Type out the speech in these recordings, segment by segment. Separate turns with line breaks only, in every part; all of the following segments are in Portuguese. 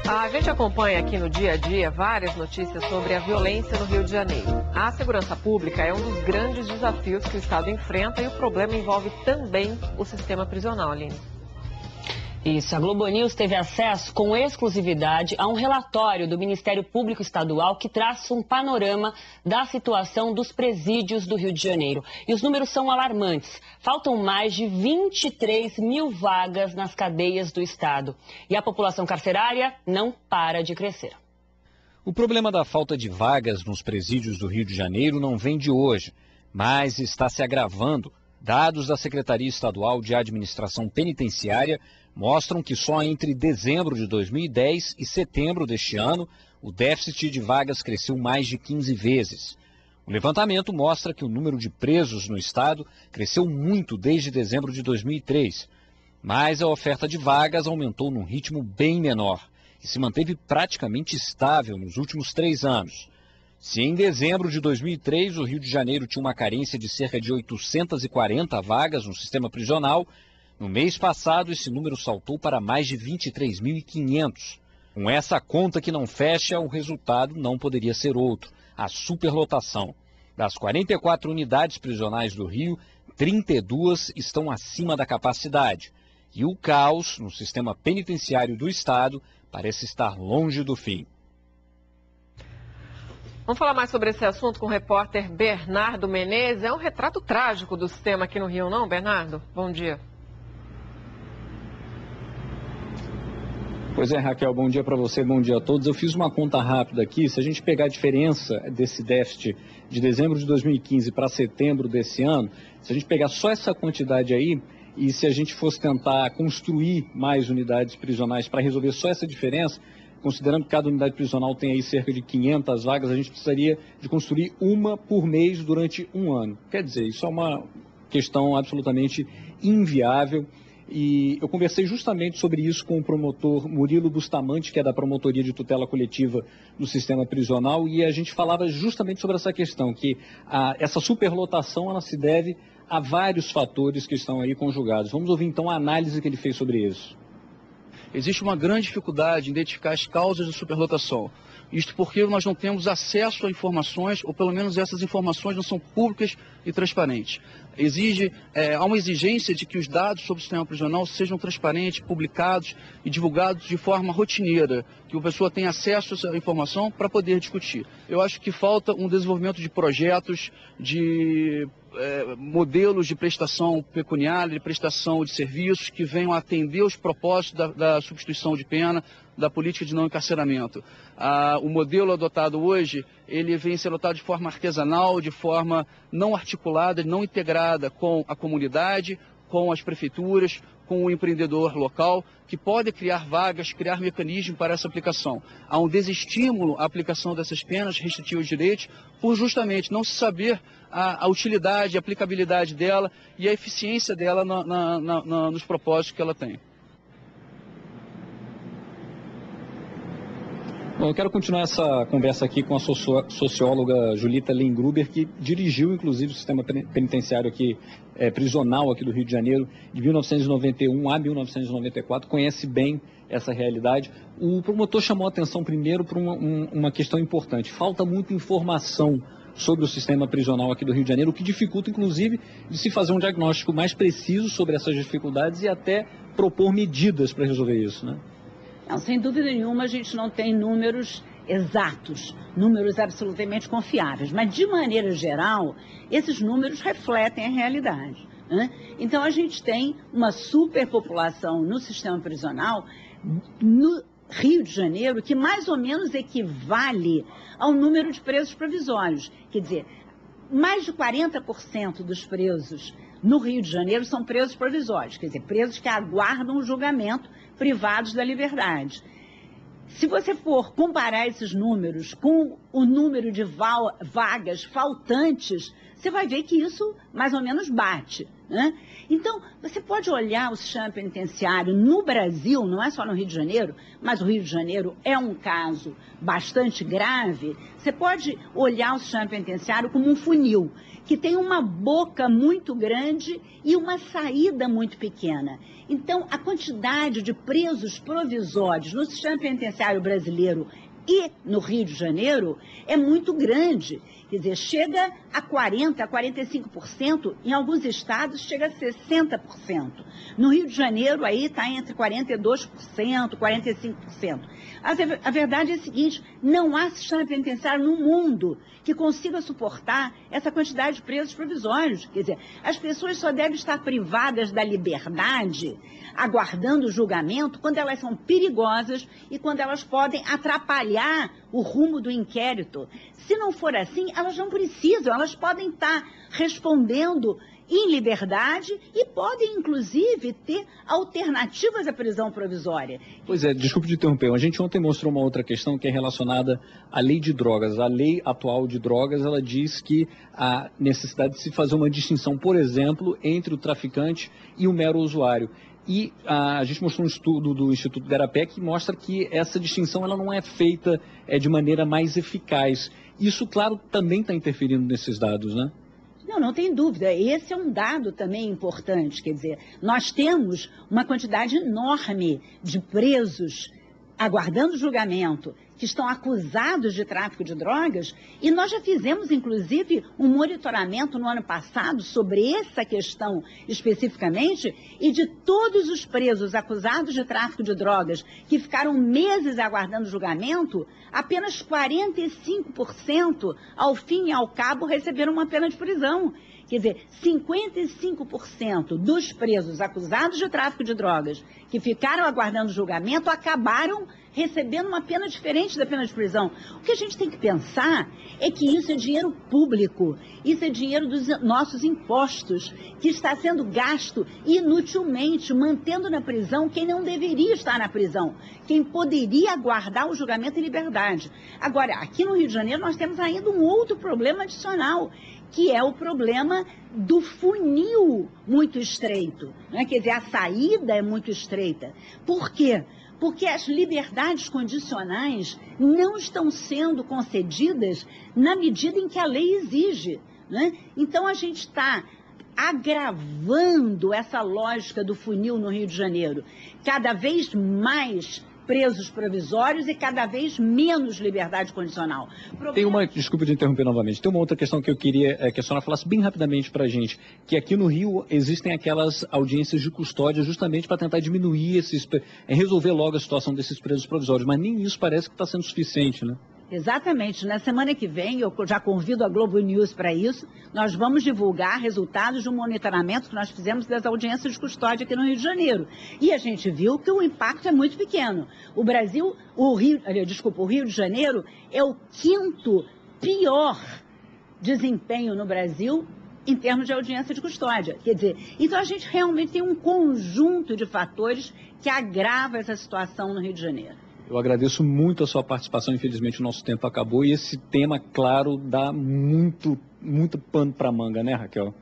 A gente acompanha aqui no dia a dia várias notícias sobre a violência no Rio de Janeiro. A segurança pública é um dos grandes desafios que o Estado enfrenta e o problema envolve também o sistema prisional, Aline.
Isso, a Globo News teve acesso com exclusividade a um relatório do Ministério Público Estadual que traz um panorama da situação dos presídios do Rio de Janeiro. E os números são alarmantes. Faltam mais de 23 mil vagas nas cadeias do Estado. E a população carcerária não para de crescer.
O problema da falta de vagas nos presídios do Rio de Janeiro não vem de hoje, mas está se agravando. Dados da Secretaria Estadual de Administração Penitenciária mostram que só entre dezembro de 2010 e setembro deste ano, o déficit de vagas cresceu mais de 15 vezes. O levantamento mostra que o número de presos no estado cresceu muito desde dezembro de 2003, mas a oferta de vagas aumentou num ritmo bem menor e se manteve praticamente estável nos últimos 3 anos. Se em dezembro de 2003 o Rio de Janeiro tinha uma carência de cerca de 840 vagas no sistema prisional, no mês passado esse número saltou para mais de 23.500. Com essa conta que não fecha, o resultado não poderia ser outro: a superlotação. Das 44 unidades prisionais do Rio, 32 estão acima da capacidade. E o caos no sistema penitenciário do estado parece estar longe do fim.
Vamos falar mais sobre esse assunto com o repórter Bernardo Menezes. É um retrato trágico do sistema aqui no Rio, não, Bernardo? Bom dia.
Pois é, Raquel, bom dia para você, bom dia a todos. Eu fiz uma conta rápida aqui. Se a gente pegar a diferença desse déficit de dezembro de 2015 para setembro desse ano, se a gente pegar só essa quantidade aí, e se a gente fosse tentar construir mais unidades prisionais para resolver só essa diferença, considerando que cada unidade prisional tem aí cerca de 500 vagas, a gente precisaria de construir uma por mês durante um ano. Quer dizer, isso é uma questão absolutamente inviável. E eu conversei justamente sobre isso com o promotor Murilo Bustamante, que é da Promotoria de Tutela Coletiva do Sistema Prisional, e a gente falava justamente sobre essa questão, que essa superlotação ela se deve a vários fatores que estão aí conjugados. Vamos ouvir então a análise que ele fez sobre isso.
Existe uma grande dificuldade em identificar as causas da superlotação. Isto porque nós não temos acesso a informações, ou pelo menos essas informações não são públicas e transparentes. Há uma exigência de que os dados sobre o sistema prisional sejam transparentes, publicados e divulgados de forma rotineira, que a pessoa tenha acesso a essa informação para poder discutir. Eu acho que falta um desenvolvimento de projetos, de modelos de prestação pecuniária, de prestação de serviços que venham a atender os propósitos da substituição de pena, da política de não encarceramento. O modelo adotado hoje, ele vem sendo adotado de forma artesanal, de forma não articulada, não integrada com a comunidade, com as prefeituras, com o empreendedor local, que pode criar vagas, criar mecanismos para essa aplicação. Há um desestímulo à aplicação dessas penas restritivas de direitos, por justamente não se saber a utilidade, a aplicabilidade dela e a eficiência dela nos propósitos que ela tem.
Bom, eu quero continuar essa conversa aqui com a socióloga Julita Lengruber, que dirigiu, inclusive, o sistema penitenciário aqui, prisional aqui do Rio de Janeiro, de 1991 a 1994, conhece bem essa realidade. O promotor chamou a atenção primeiro para uma questão importante. Falta muita informação sobre o sistema prisional aqui do Rio de Janeiro, o que dificulta, inclusive, de se fazer um diagnóstico mais preciso sobre essas dificuldades e até propor medidas para resolver isso, né?
Não, sem dúvida nenhuma, a gente não tem números exatos, números absolutamente confiáveis, mas de maneira geral, esses números refletem a realidade, né? Então a gente tem uma superpopulação no sistema prisional no Rio de Janeiro que mais ou menos equivale ao número de presos provisórios. Quer dizer, mais de 40% dos presos no Rio de Janeiro são presos provisórios, quer dizer, presos que aguardam o julgamento, privados da liberdade. Se você for comparar esses números com o número de vagas faltantes, você vai ver que isso mais ou menos bate, né? Então, você pode olhar o sistema penitenciário no Brasil, não é só no Rio de Janeiro, mas o Rio de Janeiro é um caso bastante grave. Você pode olhar o sistema penitenciário como um funil, que tem uma boca muito grande e uma saída muito pequena. Então, a quantidade de presos provisórios no sistema penitenciário brasileiro e no Rio de Janeiro é muito grande. Quer dizer, chega a 40%, a 45%, em alguns estados chega a 60%. No Rio de Janeiro, aí está entre 42%, 45%. A verdade é a seguinte, não há sistema penitenciário no mundo que consiga suportar essa quantidade de presos provisórios. Quer dizer, as pessoas só devem estar privadas da liberdade, aguardando o julgamento, quando elas são perigosas e quando elas podem atrapalhar o rumo do inquérito. Se não for assim, elas não precisam, elas podem estar respondendo em liberdade e podem, inclusive, ter alternativas à prisão provisória.
Pois é, desculpe te interromper, a gente ontem mostrou uma outra questão que é relacionada à lei de drogas. A lei atual de drogas, ela diz que há necessidade de se fazer uma distinção, por exemplo, entre o traficante e o mero usuário. E a gente mostrou um estudo do Instituto Garapé que mostra que essa distinção ela não é feita de maneira mais eficaz. Isso, claro, também está interferindo nesses dados, né?
Não tem dúvida. Esse é um dado também importante. Quer dizer, nós temos uma quantidade enorme de presos aguardando julgamento, que estão acusados de tráfico de drogas, e nós já fizemos, inclusive, um monitoramento no ano passado sobre essa questão especificamente, e de todos os presos acusados de tráfico de drogas que ficaram meses aguardando julgamento, apenas 45%, ao fim e ao cabo, receberam uma pena de prisão. Quer dizer, 55% dos presos acusados de tráfico de drogas que ficaram aguardando julgamento acabaram recebendo uma pena diferente da pena de prisão. O que a gente tem que pensar é que isso é dinheiro público, isso é dinheiro dos nossos impostos, que está sendo gasto inutilmente, mantendo na prisão quem não deveria estar na prisão, quem poderia aguardar o julgamento em liberdade. Agora, aqui no Rio de Janeiro nós temos ainda um outro problema adicional, que é o problema do funil muito estreito, né? Quer dizer, a saída é muito estreita. Por quê? Porque as liberdades condicionais não estão sendo concedidas na medida em que a lei exige, né? Então, a gente está agravando essa lógica do funil no Rio de Janeiro. Cada vez mais presos provisórios e cada vez menos liberdade condicional.
Tem uma, desculpa de interromper novamente, tem uma outra questão que eu queria que a senhora falasse bem rapidamente para a gente, que aqui no Rio existem aquelas audiências de custódia justamente para tentar diminuir resolver logo a situação desses presos provisórios, mas nem isso parece que está sendo suficiente, né?
Exatamente. Na semana que vem, eu já convido a Globo News para isso, nós vamos divulgar resultados de um monitoramento que nós fizemos das audiências de custódia aqui no Rio de Janeiro. E a gente viu que o impacto é muito pequeno. O Rio de Janeiro é o quinto pior desempenho no Brasil em termos de audiência de custódia. Quer dizer, então a gente realmente tem um conjunto de fatores que agrava essa situação no Rio de Janeiro.
Eu agradeço muito a sua participação, infelizmente o nosso tempo acabou e esse tema, claro, dá muito pano para manga, né, Raquel?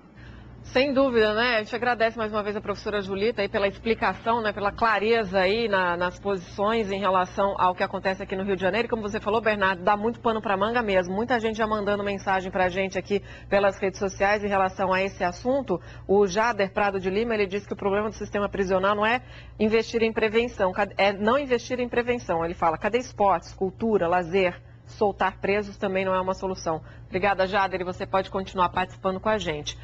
Sem dúvida, né? A gente agradece mais uma vez a professora Julita aí pela explicação, né, pela clareza aí nas posições em relação ao que acontece aqui no Rio de Janeiro. E como você falou, Bernardo, dá muito pano para manga mesmo. Muita gente já mandando mensagem para a gente aqui pelas redes sociais em relação a esse assunto. O Jader Prado de Lima, ele diz que o problema do sistema prisional não é investir em prevenção, é não investir em prevenção. Ele fala, cadê esportes, cultura, lazer? Soltar presos também não é uma solução. Obrigada, Jader, e você pode continuar participando com a gente.